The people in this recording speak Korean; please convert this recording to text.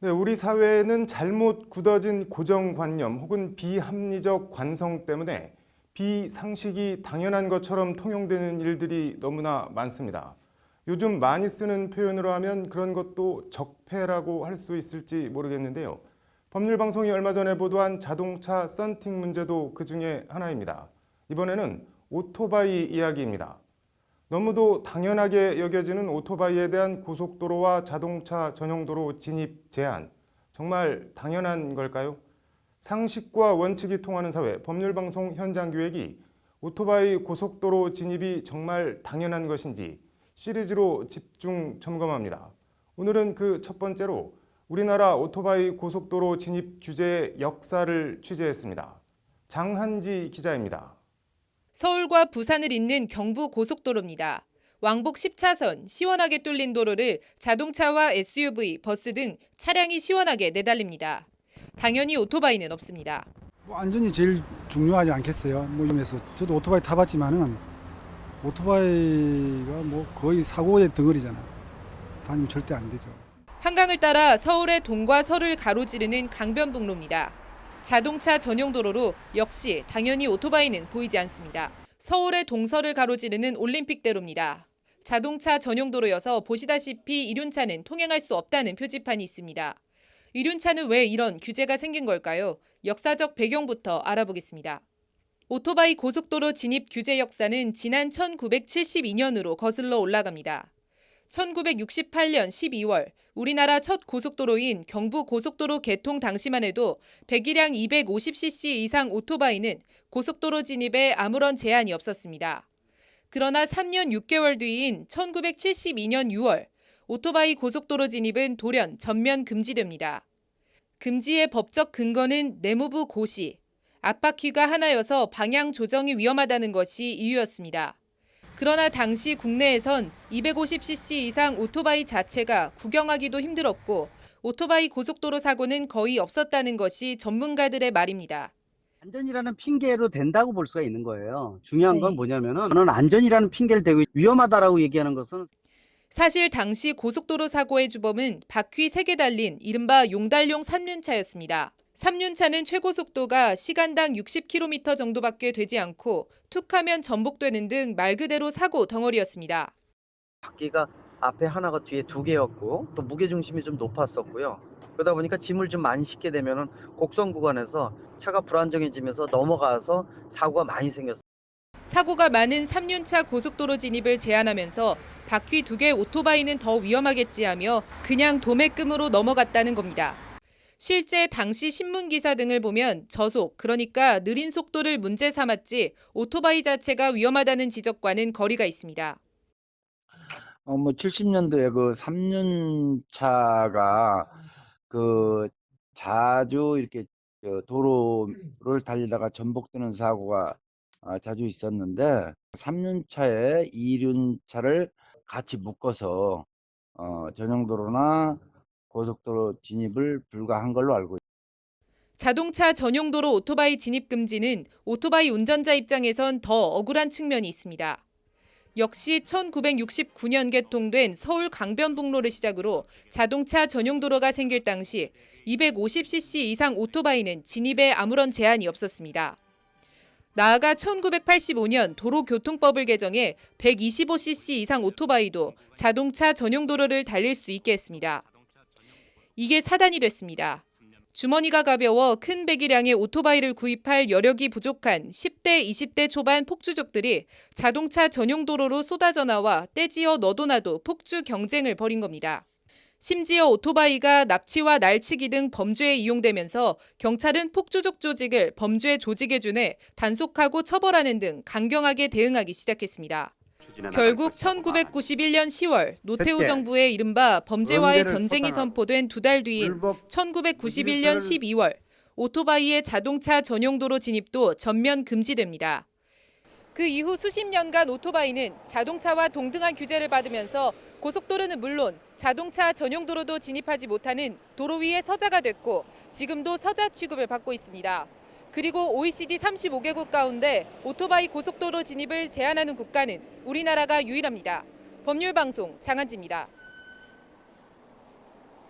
네, 우리 사회에는 잘못 굳어진 고정관념 혹은 비합리적 관성 때문에 비상식이 당연한 것처럼 통용되는 일들이 너무나 많습니다. 요즘 많이 쓰는 표현으로 하면 그런 것도 적폐라고 할 수 있을지 모르겠는데요. 법률방송이 얼마 전에 보도한 자동차 썬팅 문제도 그 중에 하나입니다. 이번에는 오토바이 이야기입니다. 너무도 당연하게 여겨지는 오토바이에 대한 고속도로와 자동차 전용도로 진입 제한. 정말 당연한 걸까요? 상식과 원칙이 통하는 사회, 법률방송 현장기획이 오토바이 고속도로 진입이 정말 당연한 것인지 시리즈로 집중 점검합니다. 오늘은 그 첫 번째로 우리나라 오토바이 고속도로 진입 규제의 역사를 취재했습니다. 장한지 기자입니다. 서울과 부산을 잇는 경부 고속도로입니다. 왕복 10차선 시원하게 뚫린 도로를 자동차와 SUV, 버스 등 차량이 시원하게 내달립니다. 당연히 오토바이는 없습니다. 안전이 제일 중요하지 않겠어요? 이면서 저도 오토바이 타봤지만은 오토바이가 거의 사고의 덩어리잖아요. 다니면 절대 안 되죠. 한강을 따라 서울의 동과 서를 가로지르는 강변북로입니다. 자동차 전용 도로로 역시 당연히 오토바이는 보이지 않습니다. 서울의 동서를 가로지르는 올림픽대로입니다. 자동차 전용 도로여서 보시다시피 이륜차는 통행할 수 없다는 표지판이 있습니다. 이륜차는 왜 이런 규제가 생긴 걸까요? 역사적 배경부터 알아보겠습니다. 오토바이 고속도로 진입 규제 역사는 지난 1972년으로 거슬러 올라갑니다. 1968년 12월 우리나라 첫 고속도로인 경부 고속도로 개통 당시만 해도 배기량 250cc 이상 오토바이는 고속도로 진입에 아무런 제한이 없었습니다. 그러나 3년 6개월 뒤인 1972년 6월 오토바이 고속도로 진입은 돌연 전면 금지됩니다. 금지의 법적 근거는 내무부 고시, 앞바퀴가 하나여서 방향 조정이 위험하다는 것이 이유였습니다. 그러나 당시 국내에선 250cc 이상 오토바이 자체가 구경하기도 힘들었고 오토바이 고속도로 사고는 거의 없었다는 것이 전문가들의 말입니다. 안전이라는 핑계로 된다고 볼 수가 있는 거예요. 중요한 건 네. 뭐냐면은 저는 안전이라는 핑계를 대고 위험하다라고 얘기하는 것은 사실 당시 고속도로 사고의 주범은 바퀴 3개 달린 이른바 용달용 3륜차였습니다. 3륜차는 최고 속도가 시간당 60km 정도밖에 되지 않고 툭하면 전복되는 등 말 그대로 사고 덩어리였습니다. 바퀴가 앞에 하나가 뒤에 2개였고 또 무게중심이 좀 높았었고요. 그러다 보니까 짐을 좀 많이 싣게 되면은 곡선 구간에서 차가 불안정해지면서 넘어가서 사고가 많이 생겼어요. 사고가 많은 3륜차 고속도로 진입을 제한하면서 바퀴 2개 오토바이는 더 위험하겠지 하며 그냥 도매금으로 넘어갔다는 겁니다. 실제 당시 신문기사 등을 보면 저속, 그러니까 느린 속도를 문제 삼았지 오토바이 자체가 위험하다는 지적과는 거리가 있습니다. 70년도에 그 3륜차가 자주 이렇게 도로를 달리다가 전복되는 사고가 자주 있었는데 3륜차에 2륜차를 같이 묶어서 전용도로나 고속도로 진입을 불가한 걸로 알고 있습니다. 자동차 전용 도로 오토바이 진입 금지는 오토바이 운전자 입장에선 더 억울한 측면이 있습니다. 역시 1969년 개통된 서울 강변북로를 시작으로 자동차 전용 도로가 생길 당시 250cc 이상 오토바이는 진입에 아무런 제한이 없었습니다. 나아가 1985년 도로교통법을 개정해 125cc 이상 오토바이도 자동차 전용 도로를 달릴 수 있게 했습니다. 이게 사단이 됐습니다. 주머니가 가벼워 큰 배기량의 오토바이를 구입할 여력이 부족한 10대, 20대 초반 폭주족들이 자동차 전용 도로로 쏟아져 나와 떼지어 너도 나도 폭주 경쟁을 벌인 겁니다. 심지어 오토바이가 납치와 날치기 등 범죄에 이용되면서 경찰은 폭주족 조직을 범죄 조직에 준해 단속하고 처벌하는 등 강경하게 대응하기 시작했습니다. 결국 1991년 10월 노태우 정부의 이른바 범죄와의 전쟁이 선포된 2달 뒤인 1991년 12월 오토바이의 자동차 전용 도로 진입도 전면 금지됩니다. 그 이후 수십 년간 오토바이는 자동차와 동등한 규제를 받으면서 고속도로는 물론 자동차 전용 도로도 진입하지 못하는 도로 위의 서자가 됐고 지금도 서자 취급을 받고 있습니다. 그리고 OECD 35개국 가운데 오토바이 고속도로 진입을 제한하는 국가는 우리나라가 유일합니다. 법률방송 장한지입니다.